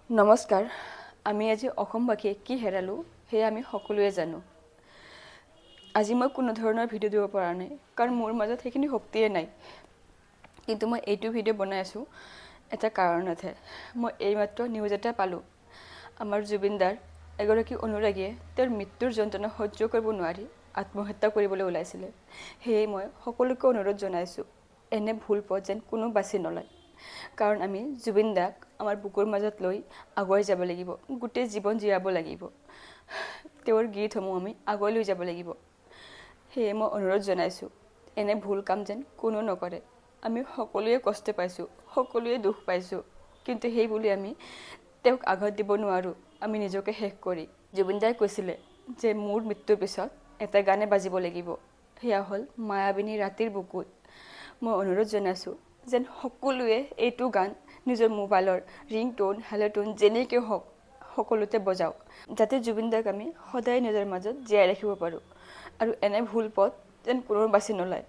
নমস্কাৰ। আমি আজি অসমবাসীয়ে কি হেৰালো সেয়া আমি সকলোৱে জানো। আজি মই কোনো ধৰণৰ ভিডিঅ' দিব পৰা নাই, কাৰণ মোৰ মাজত সেইখিনি শক্তিয়ে নাই। কিন্তু মই এইটো ভিডিঅ' বনাই আছোঁ এটা কাৰণতহে। মই এইমাত্ৰ নিউজ এটা পালোঁ, আমাৰ জুবিন দাৰ এগৰাকী অনুৰাগীয়ে তেওঁৰ মৃত্যুৰ যন্ত্ৰণা সহ্য কৰিব নোৱাৰি আত্মহত্যা কৰিবলৈ ওলাইছিলে। সেয়ে মই সকলোকে অনুৰোধ জনাইছোঁ, এনে ভুল পথ যেন কোনো বাছি নলয়। কাৰণ আমি জুবিন দাক আমাৰ বুকুৰ মাজত লৈ আগুৱাই যাব লাগিব, গোটেই জীৱন জীয়াব লাগিব। তেওঁৰ গীতসমূহ আমি আগুৱাই লৈ যাব লাগিব। সেয়ে মই অনুৰোধ জনাইছোঁ, এনে ভুল কাম যেন কোনো নকৰে। আমি সকলোৱে কষ্ট পাইছোঁ, সকলোৱে দুখ পাইছোঁ, কিন্তু সেই বুলি আমি তেওঁক আঘাত দিব নোৱাৰোঁ আমি নিজকে শেষ কৰি। জুবিন দাই কৈছিলে যে মোৰ মৃত্যুৰ পিছত এটা গানে বাজিব লাগিব, সেয়া হ'ল মায়াবিনী ৰাতিৰ বুকুত। মই অনুৰোধ জনাইছোঁ যেন সকলোৱে এইটো গান নিজৰ মোবাইলৰ ৰিংটোন, হেল'টোন যেনেকৈ হওক সকলোতে বজাওক, যাতে জুবিন দাক আমি সদায় নিজৰ মাজত জীয়াই ৰাখিব পাৰোঁ আৰু এনে ভুল পথ যেন কোনো বাছি নলয়।